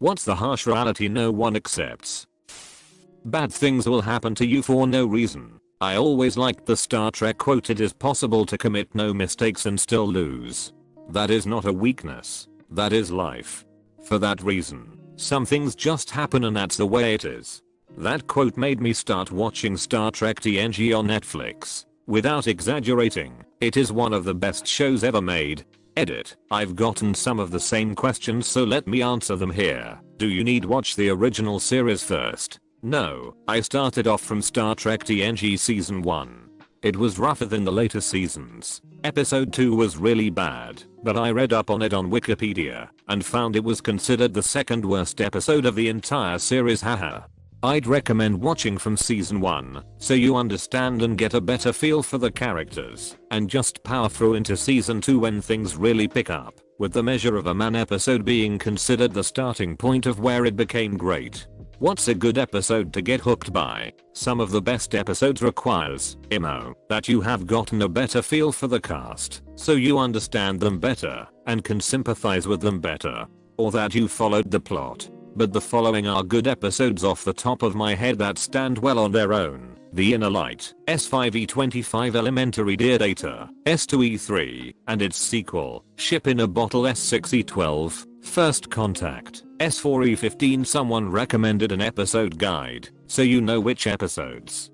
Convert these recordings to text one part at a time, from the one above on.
What's the harsh reality no one accepts? Bad things will happen to you for no reason. I always liked the Star Trek quote, "It is possible to commit no mistakes and still lose." That is not a weakness. That is life. For that reason, some things just happen and that's the way it is. That quote made me start watching Star Trek TNG on Netflix. Without exaggerating, it is one of the best shows ever made. Edit. I've gotten some of the same questions, so let me answer them here. Do you need watch the original series first? No, I started off from Star Trek TNG Season 1. It was rougher than the later seasons. Episode 2 was really bad, but I read up on it on Wikipedia and found it was considered the second worst episode of the entire series. Haha. I'd recommend watching from season 1 so you understand and get a better feel for the characters, and just power through into season 2 when things really pick up, with The Measure of a Man episode being considered the starting point of where it became great. What's a good episode to get hooked by? Some of the best episodes requires, that you have gotten a better feel for the cast, so you understand them better and can sympathize with them better, or that you followed the plot. But the following are good episodes off the top of my head that stand well on their own: The Inner Light, S5E25 Elementary Dear Data, S2E3, and its sequel, Ship in a Bottle S6E12, First Contact, S4E15. Someone recommended an episode guide, so you know which episodes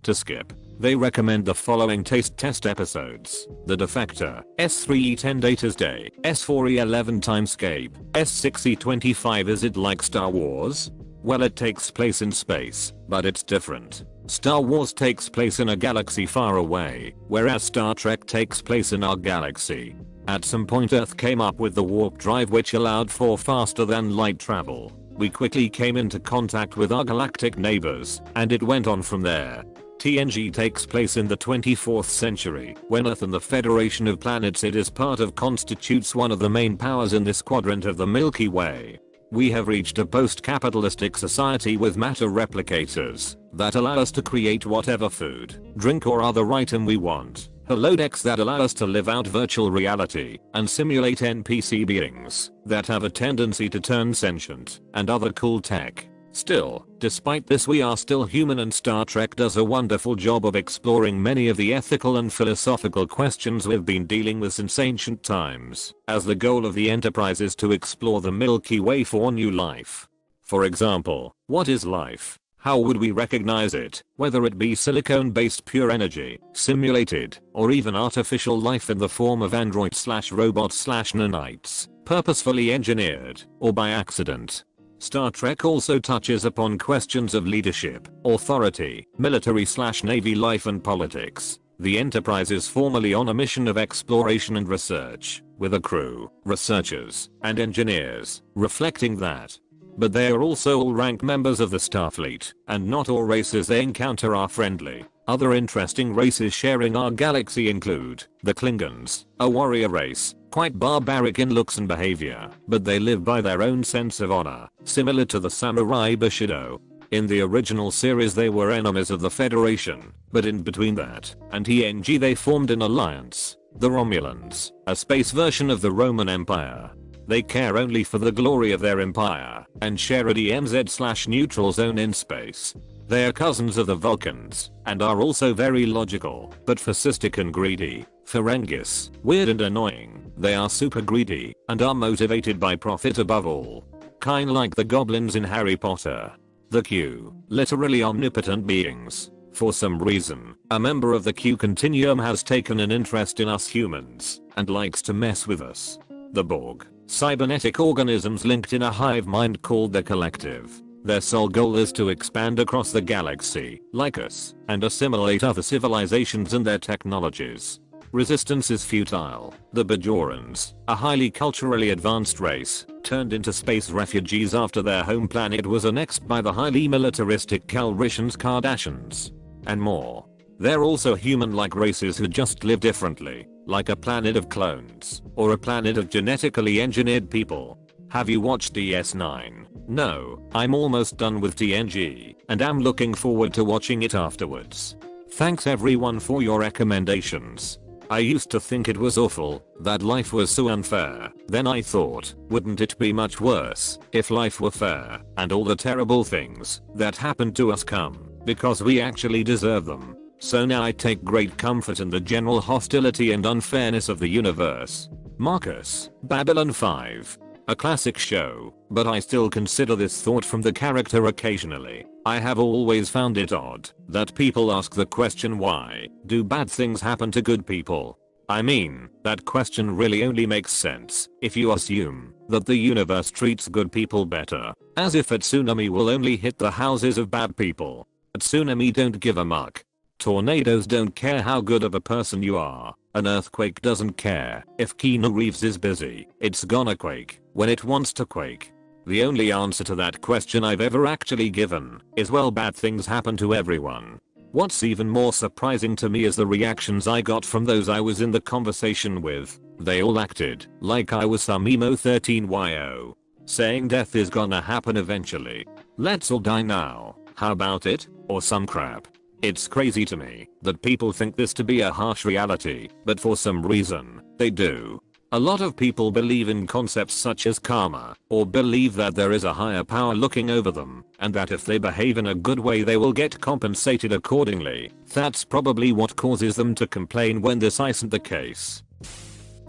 to skip. They recommend the following taste test episodes: The Defector, S3E10 Data's Day, S4E11 Timescape, S6E25 Is it like Star Wars? Well, it takes place in space, but it's different. Star Wars takes place in a galaxy far away, whereas Star Trek takes place in our galaxy. At some point Earth came up with the warp drive, which allowed for faster than light travel. We quickly came into contact with our galactic neighbors, and it went on from there. TNG takes place in the 24th century, when Earth and the Federation of Planets it is part of constitutes one of the main powers in this quadrant of the Milky Way. We have reached a post-capitalistic society with matter replicators that allow us to create whatever food, drink or other item we want. Holodecks that allow us to live out virtual reality and simulate NPC beings that have a tendency to turn sentient, and other cool tech. Still, despite this, we are still human, and Star Trek does a wonderful job of exploring many of the ethical and philosophical questions we've been dealing with since ancient times, as the goal of the Enterprise is to explore the Milky Way for new life. For example, what is life? How would we recognize it, whether it be silicone-based pure energy, simulated, or even artificial life in the form of androids/robots/nanites, purposefully engineered, or by accident? Star Trek also touches upon questions of leadership, authority, military/navy life and politics. The Enterprise is formally on a mission of exploration and research, with a crew, researchers, and engineers, reflecting that. But they are also all ranked members of the Starfleet, and not all races they encounter are friendly. Other interesting races sharing our galaxy include the Klingons, a warrior race, quite barbaric in looks and behavior, but they live by their own sense of honor, similar to the samurai Bushido. In the original series they were enemies of the Federation, but in between that and TNG they formed an alliance, the Romulans, a space version of the Roman Empire. They care only for the glory of their empire and share a DMZ/neutral zone in space. They are cousins of the Vulcans and are also very logical, but fascistic and greedy. Ferengi's, weird and annoying. They are super greedy and are motivated by profit above all. Kinda like the goblins in Harry Potter. The Q, literally omnipotent beings. For some reason, a member of the Q continuum has taken an interest in us humans and likes to mess with us. The Borg, cybernetic organisms linked in a hive mind called the Collective. Their sole goal is to expand across the galaxy, like us, and assimilate other civilizations and their technologies. Resistance is futile. The Bajorans, a highly culturally advanced race, turned into space refugees after their home planet was annexed by the highly militaristic Calrissians Cardassians. And more. They're also human-like races who just live differently, like a planet of clones, or a planet of genetically engineered people. Have you watched DS9? No, I'm almost done with TNG, and am looking forward to watching it afterwards. Thanks everyone for your recommendations. I used to think it was awful, that life was so unfair. Then I thought, wouldn't it be much worse if life were fair and all the terrible things that happen to us come because we actually deserve them. So now I take great comfort in the general hostility and unfairness of the universe. Marcus, Babylon 5. A classic show, but I still consider this thought from the character occasionally. I have always found it odd that people ask the question, why do bad things happen to good people? I mean, that question really only makes sense if you assume that the universe treats good people better. As if a tsunami will only hit the houses of bad people. A tsunami don't give a muck. Tornadoes don't care how good of a person you are. An earthquake doesn't care if Keanu Reeves is busy. It's gonna quake when it wants to quake. The only answer to that question I've ever actually given is, well, bad things happen to everyone. What's even more surprising to me is the reactions I got from those I was in the conversation with. They all acted like I was some emo 13yo, saying death is gonna happen eventually. Let's all die now, how about it? Or some crap. It's crazy to me that people think this to be a harsh reality, but for some reason, they do. A lot of people believe in concepts such as karma, or believe that there is a higher power looking over them, and that if they behave in a good way they will get compensated accordingly. That's probably what causes them to complain when this isn't the case.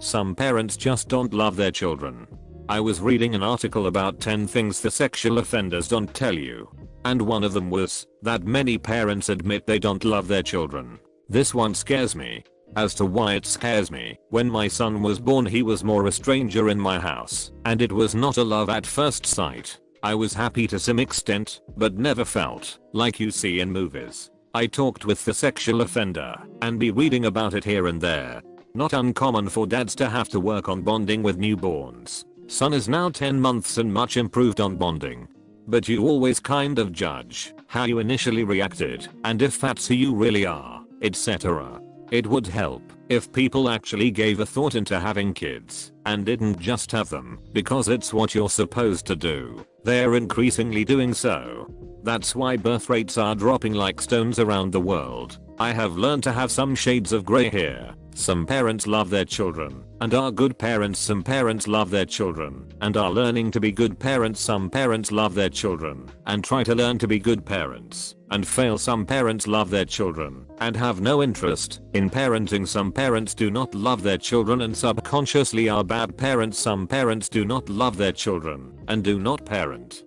Some parents just don't love their children. I was reading an article about 10 things the sexual offenders don't tell you. And one of them was that many parents admit they don't love their children. This one scares me. As to why it scares me, when my son was born he was more a stranger in my house, and it was not a love at first sight. I was happy to some extent, but never felt like you see in movies. I talked with the sexual offender and be reading about it here and there. Not uncommon for dads to have to work on bonding with newborns. Son is now 10 months and much improved on bonding. But you always kind of judge how you initially reacted and if that's who you really are, etc. It would help if people actually gave a thought into having kids and didn't just have them because it's what you're supposed to do. They're increasingly doing so. That's why birth rates are dropping like stones around the world. I have learned to have some shades of grey here. Some parents love their children and are good parents. Some parents love their children and are learning to be good parents. Some parents love their children and try to learn to be good parents and fail. Some parents love their children and have no interest in parenting. Some parents do not love their children and subconsciously are bad parents. Some parents do not love their children and do not parent.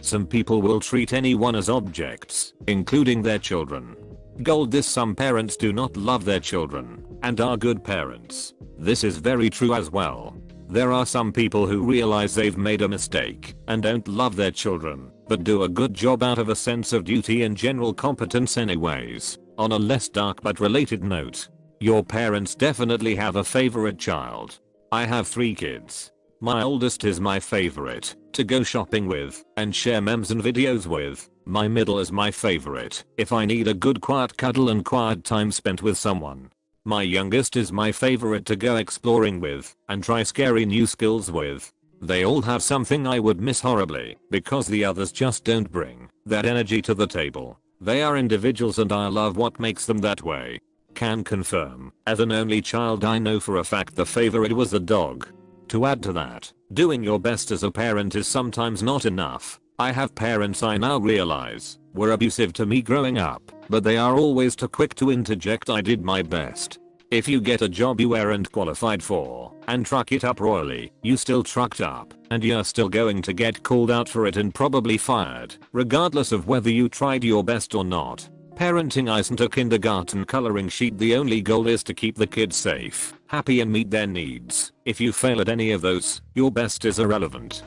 Some people will treat anyone as objects, including their children. Gold this: some parents do not love their children and are good parents. This is very true as well. There are some people who realize they've made a mistake and don't love their children, but do a good job out of a sense of duty and general competence anyways. On a less dark but related note, your parents definitely have a favorite child. I have 3 kids. My oldest is my favorite to go shopping with and share memes and videos with. My middle is my favorite if I need a good quiet cuddle and quiet time spent with someone. My youngest is my favorite to go exploring with and try scary new skills with. They all have something I would miss horribly because the others just don't bring that energy to the table. They are individuals and I love what makes them that way. Can confirm, as an only child I know for a fact the favorite was the dog. To add to that, doing your best as a parent is sometimes not enough. I have parents I now realize were abusive to me growing up, but they are always too quick to interject "I did my best." If you get a job you weren't qualified for and truck it up royally, you still trucked up and you're still going to get called out for it and probably fired, regardless of whether you tried your best or not. Parenting isn't a kindergarten coloring sheet. The only goal is to keep the kids safe, happy and meet their needs. If you fail at any of those, your best is irrelevant.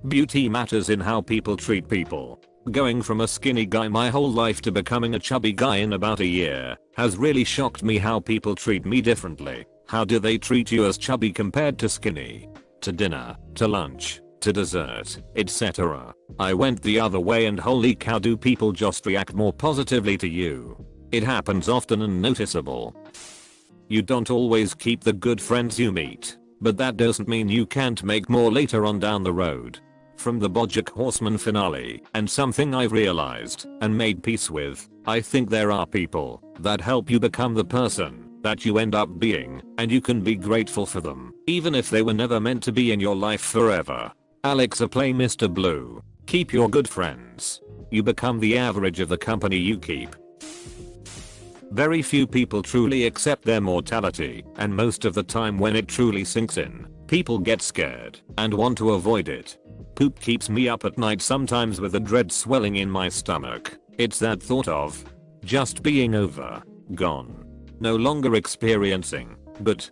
Beauty matters in how people treat people. Going from a skinny guy my whole life to becoming a chubby guy in about a year has really shocked me how people treat me differently. How do they treat you as chubby compared to skinny? To dinner, to lunch, to dessert, etc. I went the other way and holy cow, do people just react more positively to you? It happens often and noticeable. You don't always keep the good friends you meet, but that doesn't mean you can't make more later on down the road. From the BoJack Horseman finale, and something I've realized and made peace with, I think there are people that help you become the person that you end up being, and you can be grateful for them, even if they were never meant to be in your life forever. Alexa, play Mr. Blue. Keep your good friends. You become the average of the company you keep. Very few people truly accept their mortality, and most of the time when it truly sinks in, people get scared and want to avoid it. Poop keeps me up at night sometimes with a dread swelling in my stomach. It's that thought of just being over, gone. No longer experiencing, but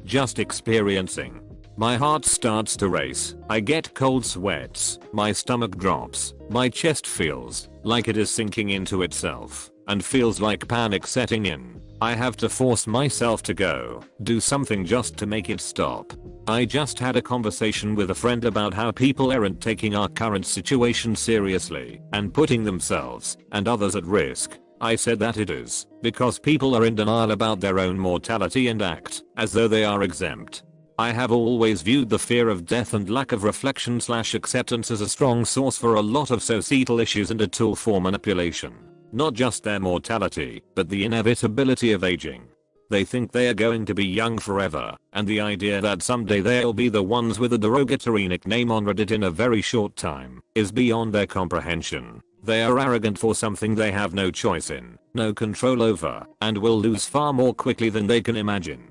just experiencing. My heart starts to race, I get cold sweats, my stomach drops, my chest feels like it is sinking into itself, and feels like panic setting in. I have to force myself to go do something just to make it stop. I just had a conversation with a friend about how people aren't taking our current situation seriously and putting themselves and others at risk. I said that it is because people are in denial about their own mortality and act as though they are exempt. I have always viewed the fear of death and lack of reflection/acceptance as a strong source for a lot of societal issues and a tool for manipulation. Not just their mortality, but the inevitability of aging. They think they are going to be young forever, and the idea that someday they'll be the ones with a derogatory nickname on Reddit in a very short time is beyond their comprehension. They are arrogant for something they have no choice in, no control over, and will lose far more quickly than they can imagine.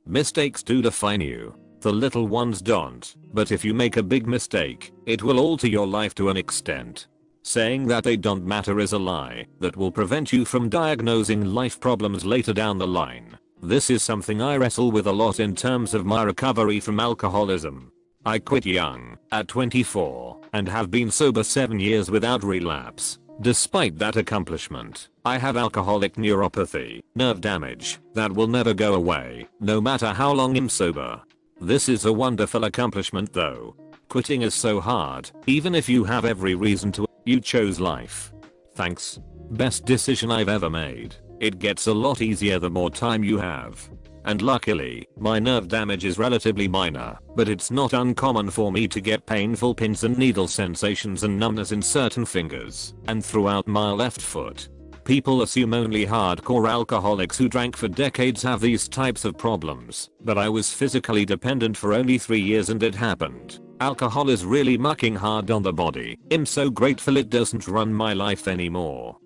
Mistakes do define you. The little ones don't, but if you make a big mistake, it will alter your life to an extent. Saying that they don't matter is a lie that will prevent you from diagnosing life problems later down the line. This is something I wrestle with a lot in terms of my recovery from alcoholism. I quit young, at 24, and have been sober 7 years without relapse. Despite that accomplishment, I have alcoholic neuropathy, nerve damage, that will never go away, no matter how long I'm sober. This is a wonderful accomplishment though. Quitting is so hard, even if you have every reason to. You chose life. Thanks. Best decision I've ever made. It gets a lot easier the more time you have. And luckily, my nerve damage is relatively minor, but it's not uncommon for me to get painful pins and needle sensations and numbness in certain fingers and throughout my left foot. People assume only hardcore alcoholics who drank for decades have these types of problems, but I was physically dependent for only 3 years and it happened. Alcohol is really mucking hard on the body. I'm so grateful it doesn't run my life anymore.